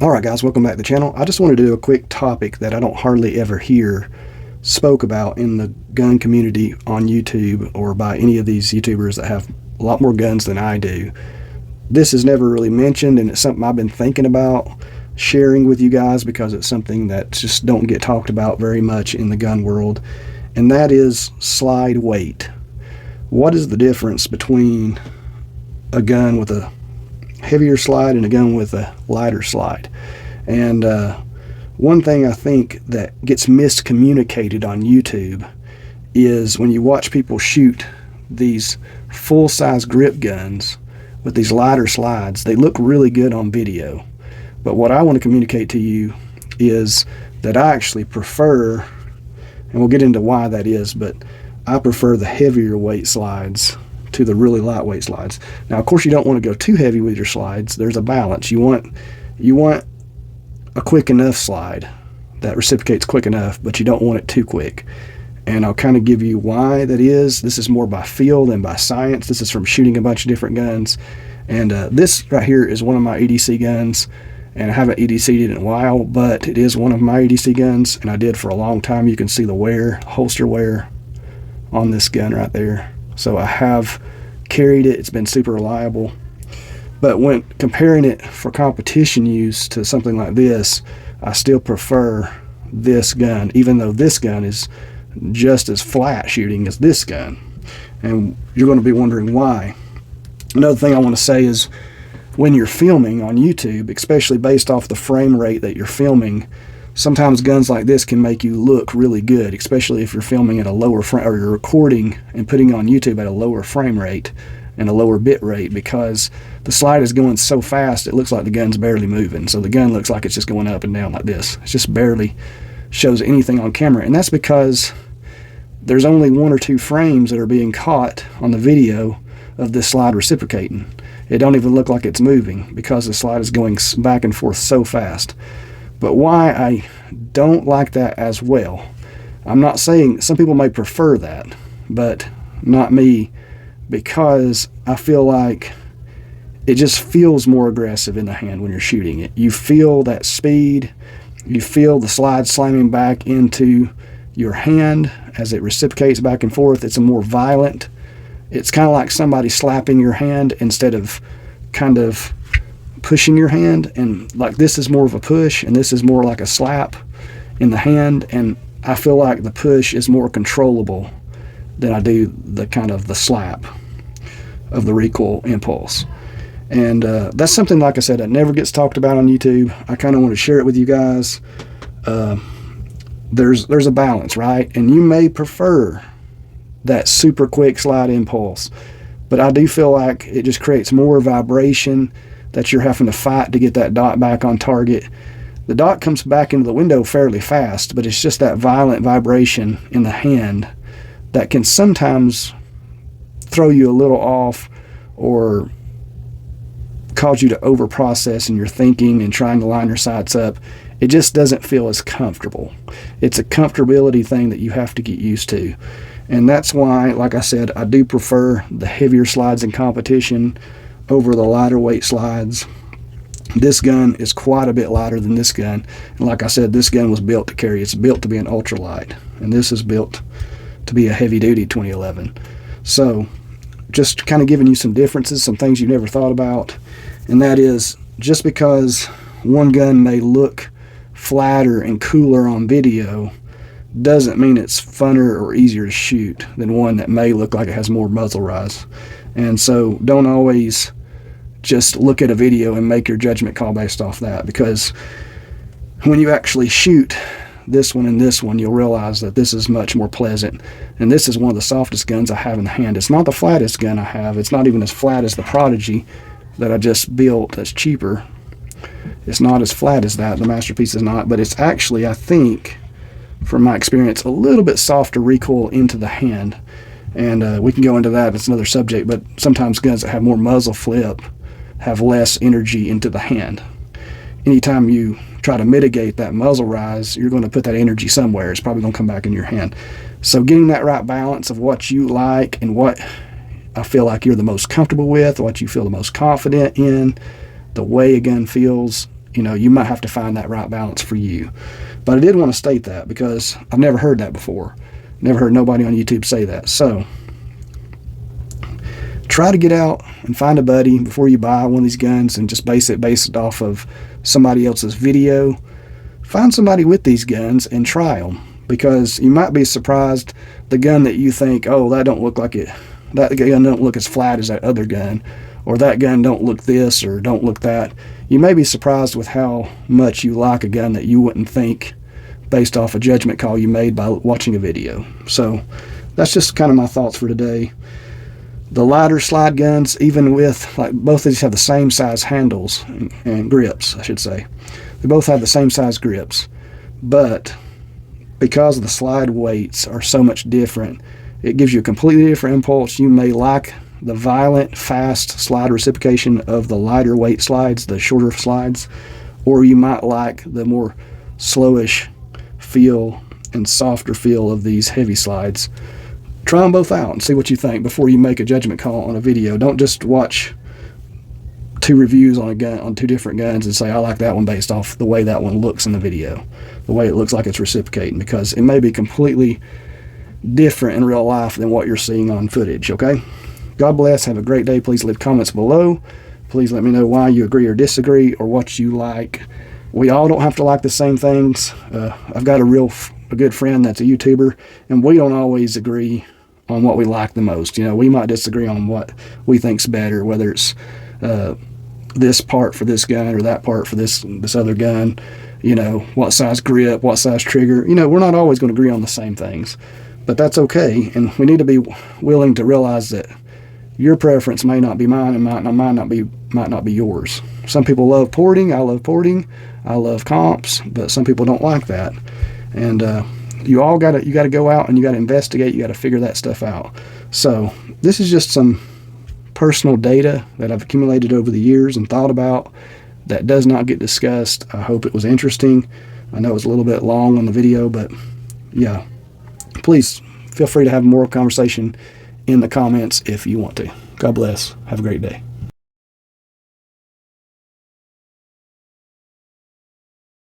Alright guys, welcome back to the channel. I just wanted to do a quick topic that I don't hardly ever hear spoke about in the gun community on YouTube or by any of these YouTubers that have a lot more guns than I do. This is never really mentioned, and it's something I've been thinking about sharing with you guys because it's something that just don't get talked about very much in the gun world, and that is slide weight. What is the difference between a gun with a heavier slide and a gun with a lighter slide? And one thing I think that gets miscommunicated on YouTube is when you watch people shoot these full-size grip guns with these lighter slides, they look really good on video. But what I want to communicate to you is that I actually prefer, and we'll get into why that is, but I prefer the heavier weight slides to the really lightweight slides. Now, of course, you don't want to go too heavy with your slides. There's a balance. You want a quick enough slide that reciprocates quick enough, but you don't want it too quick. And I'll kind of give you why that is. This is more by feel than by science. This is from shooting a bunch of different guns. And this right here is one of my EDC guns, and I haven't EDC'd it in a while, but it is one of my EDC guns, and I did for a long time. You can see the wear, holster wear on this gun right there. So I have carried it. It's been super reliable. But when comparing it for competition use to something like this, I still prefer this gun, even though this gun is just as flat shooting as this gun. And you're going to be wondering why. Another thing I want to say is when you're filming on YouTube, especially based off the frame rate that you're filming, sometimes guns like this can make you look really good, especially if you're filming at a lower frame, or you're recording and putting on YouTube at a lower frame rate and a lower bit rate, because the slide is going so fast it looks like the gun's barely moving. So the gun looks like it's just going up and down like this. It just barely shows anything on camera, and that's because there's only 1 or 2 frames that are being caught on the video of this slide reciprocating. It don't even look like it's moving because the slide is going back and forth so fast. But why I don't like that as well, I'm not saying, some people may prefer that, but not me, because I feel like it just feels more aggressive in the hand when you're shooting it. You feel that speed, you feel the slide slamming back into your hand as it reciprocates back and forth. It's a more violent, it's kind of like somebody slapping your hand instead of kind of pushing your hand. And like this is more of a push and this is more like a slap in the hand, and I feel like the push is more controllable than I do the kind of the slap of the recoil impulse. And that's something, like I said, that never gets talked about on YouTube. I kind of want to share it with you guys. There's a balance, right? And you may prefer that super quick slide impulse, but I do feel like it just creates more vibration that you're having to fight to get that dot back on target. The dot comes back into the window fairly fast, but it's just that violent vibration in the hand that can sometimes throw you a little off or cause you to over process in your thinking and trying to line your sights up. It just doesn't feel as comfortable. It's a comfortability thing that you have to get used to. And that's why, like I said, I do prefer the heavier slides in competition over the lighter weight slides. This gun is quite a bit lighter than this gun. And like I said, this gun was built to carry. It's built to be an ultralight. And this is built to be a heavy-duty 2011. So just kind of giving you some differences, some things you never thought about. And that is, just because one gun may look flatter and cooler on video doesn't mean it's funner or easier to shoot than one that may look like it has more muzzle rise. And so don't always just look at a video and make your judgment call based off that, because when you actually shoot this one and this one, you'll realize that this is much more pleasant. And this is one of the softest guns I have in the hand. It's not the flattest gun I have. It's not even as flat as the Prodigy that I just built that's cheaper. It's not as flat as that. The Masterpiece is not, but it's actually, I think, from my experience, a little bit softer recoil into the hand. And we can go into that. It's another subject, but sometimes guns that have more muzzle flip have less energy into the hand. Anytime you try to mitigate that muzzle rise, you're going to put that energy somewhere. It's probably going to come back in your hand. So getting that right balance of what you like and what I feel like you're the most comfortable with, what you feel the most confident in, the way a gun feels, you might have to find that right balance for you. But I did want to state that because I've never heard that before. Never heard nobody on YouTube say that. So try to get out and find a buddy before you buy one of these guns and just base it off of somebody else's video. Find somebody with these guns and try them, because you might be surprised the gun that you think, oh, that don't look like it, that gun don't look as flat as that other gun, or that gun don't look this or don't look that. You may be surprised with how much you like a gun that you wouldn't think based off a judgment call you made by watching a video. So that's just kind of my thoughts for today. The lighter slide guns, even with, like, both of these have the same size handles and grips, I should say. They both have the same size grips, but because the slide weights are so much different, it gives you a completely different impulse. You may like the violent, fast slide reciprocation of the lighter weight slides, the shorter slides, or you might like the more slowish feel and softer feel of these heavy slides. Try them both out and see what you think before you make a judgment call on a video. Don't just watch 2 reviews on a gun, on 2 different guns, and say, I like that one based off the way that one looks in the video, the way it looks like it's reciprocating, because it may be completely different in real life than what you're seeing on footage. Okay? God bless. Have a great day. Please leave comments below. Please let me know why you agree or disagree, or what you like. We all don't have to like the same things. I've got a good friend that's a YouTuber, and we don't always agree on what we like the most. We might disagree on what we think's better, whether it's this part for this gun or that part for this other gun. What size grip, what size trigger. We're not always going to agree on the same things, but that's okay. And we need to be willing to realize that your preference may not be mine, and mine might not be yours. Some people love porting. I love porting. I love comps, but some people don't like that. And you got to go out and you got to investigate. You got to figure that stuff out. So this is just some personal data that I've accumulated over the years and thought about that does not get discussed. I hope it was interesting. I know it was a little bit long on the video, but yeah, please feel free to have more conversation in the comments if you want to. God bless. Have a great day.